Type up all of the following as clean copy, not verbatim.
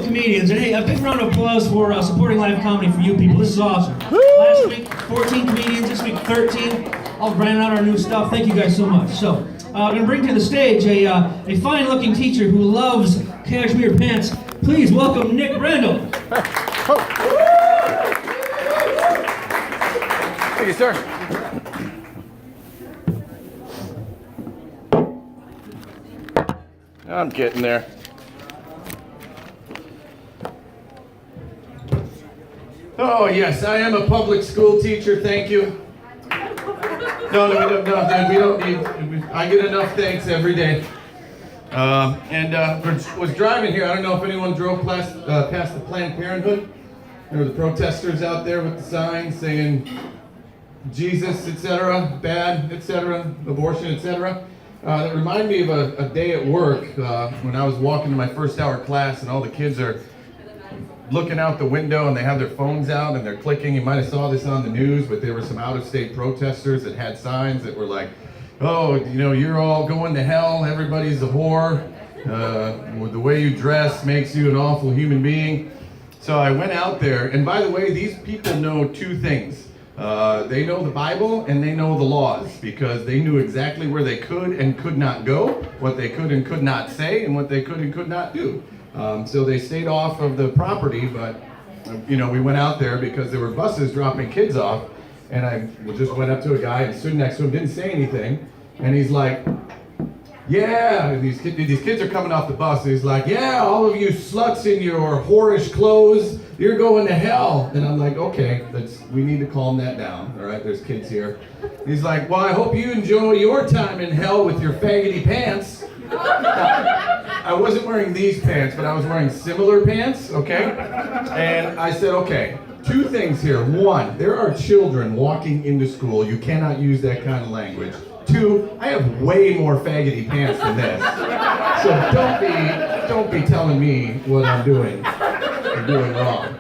comedians. And hey, a big round of applause for supporting live comedy for you people. This is awesome. Last week, 14 comedians. This week, 13. All ran out our new stuff. Thank you guys so much. So, I'm going to bring to the stage a fine-looking teacher who loves cashmere pants. Please welcome Nick Randall. Thank you, sir. I'm getting there. Oh, yes, I am a public school teacher, thank you. No, we don't need, I get enough thanks every day. Was driving here, I don't know if anyone drove past the Planned Parenthood. There were the protesters out there with the signs saying Jesus, etc., bad, etc., abortion, etc. That reminded me of a day at work when I was walking to my first hour class and all the kids are looking out the window and they have their phones out and they're clicking. You might have saw this on the news, but there were some out-of-state protesters that had signs that were like, oh, you know, you're all going to hell, everybody's a whore, the way you dress makes you an awful human being. So I went out there, and by the way, these people know two things. They know the Bible and they know the laws because they knew exactly where they could and could not go, what they could and could not say, and what they could and could not do. So they stayed off of the property, but you know, we went out there because there were buses dropping kids off, and I just went up to a guy and stood next to him, didn't say anything, and he's like, yeah, and these kids are coming off the bus, and he's like, yeah, all of you sluts in your whorish clothes, you're going to hell. And I'm like, okay, we need to calm that down, all right, there's kids here. He's like, well, I hope you enjoy your time in hell with your faggoty pants. I wasn't wearing these pants, but I was wearing similar pants, okay? And I said, okay, two things here. One, there are children walking into school. You cannot use that kind of language. Two, I have way more faggoty pants than this. So don't be telling me what I'm doing wrong.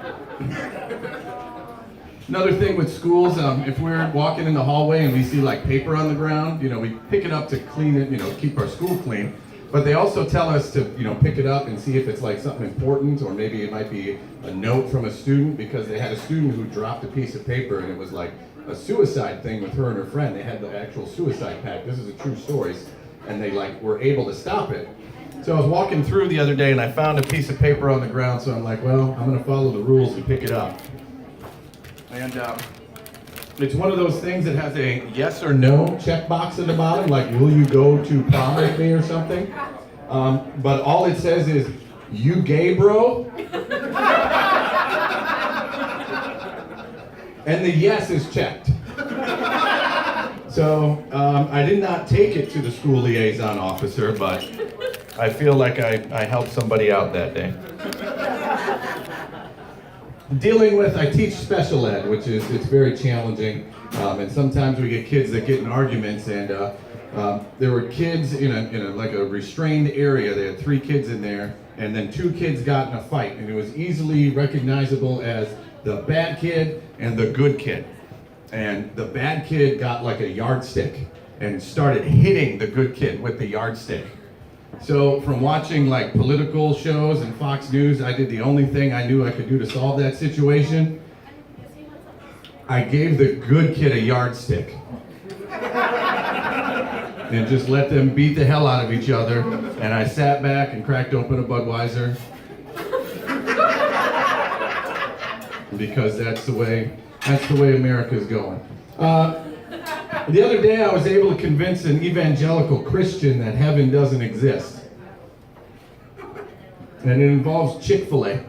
Another thing with schools, if we're walking in the hallway and we see like paper on the ground, you know, we pick it up to clean it, you know, keep our school clean. But they also tell us to, you know, pick it up and see if it's like something important, or maybe it might be a note from a student, because they had a student who dropped a piece of paper and it was like a suicide thing with her and her friend. They had the actual suicide pact. This is a true story. And they like were able to stop it. So I was walking through the other day and I found a piece of paper on the ground, so I'm like, well, I'm gonna follow the rules and pick it up. And it's one of those things that has a yes or no checkbox at the bottom, like, will you go to prom with me or something? But all it says is, you gay, bro? And the yes is checked. So I did not take it to the school liaison officer, but I feel like I helped somebody out that day. I teach special ed, which it's very challenging, and sometimes we get kids that get in arguments, and there were kids in a restrained area. They had 3 kids in there, and then 2 kids got in a fight, and it was easily recognizable as the bad kid and the good kid. And the bad kid got like a yardstick and started hitting the good kid with the yardstick. So from watching like political shows and Fox News, I did the only thing I knew I could do to solve that situation. I gave the good kid a yardstick. And just let them beat the hell out of each other. And I sat back and cracked open a Budweiser. Because that's the way America's going. The other day I was able to convince an evangelical Christian that heaven doesn't exist. And it involves Chick-fil-A.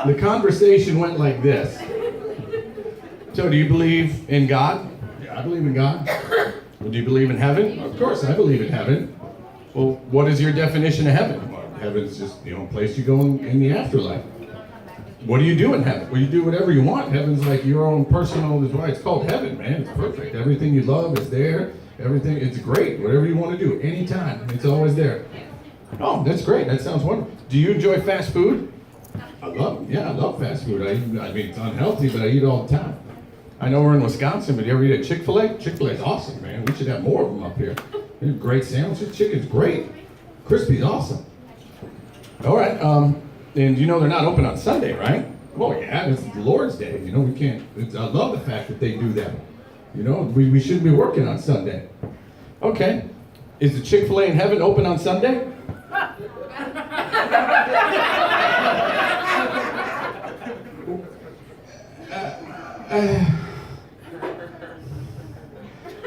The conversation went like this. So, do you believe in God? Yeah, I believe in God. Well, do you believe in heaven? Of course, I believe in heaven. Well, what is your definition of heaven? Well, heaven's just, a place you go in the afterlife. What do you do in heaven? Well, you do whatever you want. Heaven's like your own personal, that's why it's called heaven, man. It's perfect. Everything you love is there. Everything, it's great. Whatever you want to do, anytime, it's always there. Oh, that's great. That sounds wonderful. Do you enjoy fast food? I love fast food. I mean, it's unhealthy, but I eat all the time. I know we're in Wisconsin, but you ever eat at Chick-fil-A? Chick-fil-A is awesome, man. We should have more of them up here. They're great sandwiches. Chicken's great. Crispy's awesome. All right, and you know they're not open on Sunday, right? Well, yeah, it's the Lord's Day. You know, we can't, I love the fact that they do that. You know, we shouldn't be working on Sunday. Okay, is the Chick-fil-A in heaven open on Sunday?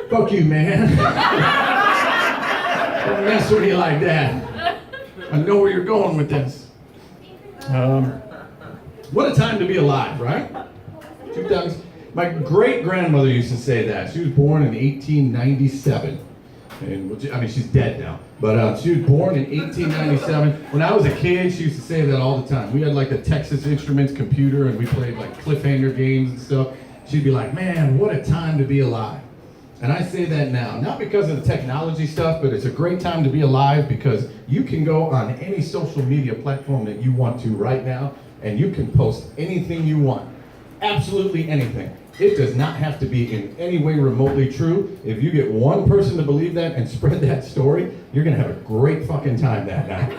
Fuck you, man. Don't mess with me like that. I know where you're going with this. What a time to be alive, right? 2000. My great-grandmother used to say that. She was born in 1897. And, I mean, she's dead now. But she was born in 1897. When I was a kid, she used to say that all the time. We had like the Texas Instruments computer, and we played like cliffhanger games and stuff. She'd be like, man, what a time to be alive. And I say that now, not because of the technology stuff, but it's a great time to be alive because you can go on any social media platform that you want to right now, and you can post anything you want. Absolutely anything. It does not have to be in any way remotely true. If you get one person to believe that and spread that story, you're gonna have a great fucking time that night.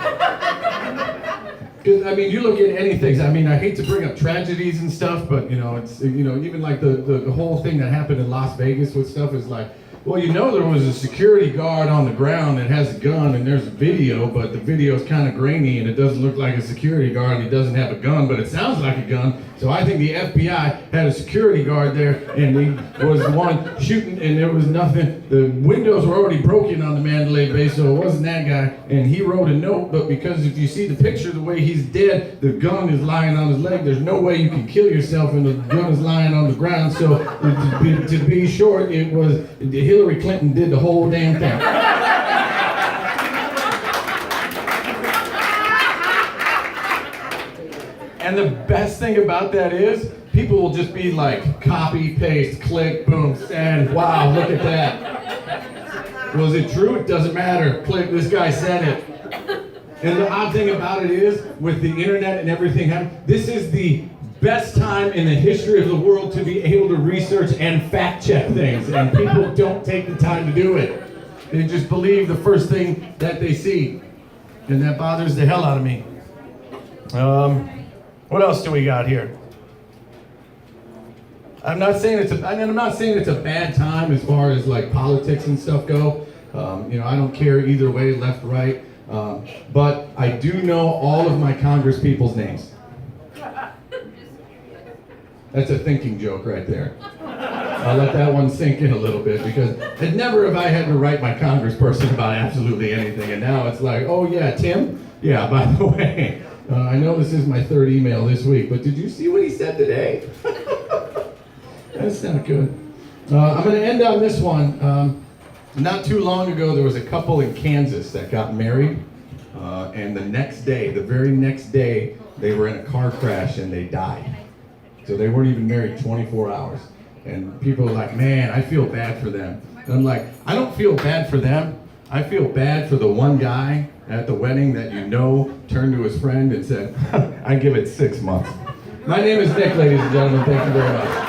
Because I mean, you look at anything. I mean, I hate to bring up tragedies and stuff, but you know, it's even like the whole thing that happened in Las Vegas with stuff is like, well, you know, there was a security guard on the ground that has a gun, and there's a video, but the video is kind of grainy, and it doesn't look like a security guard, and he doesn't have a gun, but it sounds like a gun. So I think the FBI had a security guard there, and he was the one shooting, and there was nothing. The windows were already broken on the Mandalay Bay, so it wasn't that guy. And he wrote a note, but because if you see the picture, the way he's dead, the gun is lying on his leg. There's no way you can kill yourself, and the gun is lying on the ground. So to be short, it was Hillary Clinton did the whole damn thing. And the best thing about that is, people will just be like, copy, paste, click, boom, send, wow, look at that. Was it true? It doesn't matter. Click, this guy said it. And the odd thing about it is, with the internet and everything, this is the best time in the history of the world to be able to research and fact check things. And people don't take the time to do it. They just believe the first thing that they see. And that bothers the hell out of me. What else do we got here? I'm not saying it's a bad time as far as like politics and stuff go. I don't care either way, left, right. But I do know all of my Congress people's names. That's a thinking joke right there. I'll let that one sink in a little bit because never have I had to write my congressperson about absolutely anything, and now it's like, oh yeah, Tim? Yeah, by the way, I know this is my third email this week, but did you see what he said today? That's not good. I'm going to end on this one. Not too long ago, there was a couple in Kansas that got married, and the very next day, they were in a car crash and they died. So they weren't even married 24 hours. And people are like, man, I feel bad for them. And I'm like, I don't feel bad for them. I feel bad for the one guy at the wedding that turned to his friend and said, I give it 6 months. My name is Nick, ladies and gentlemen. Thank you very much.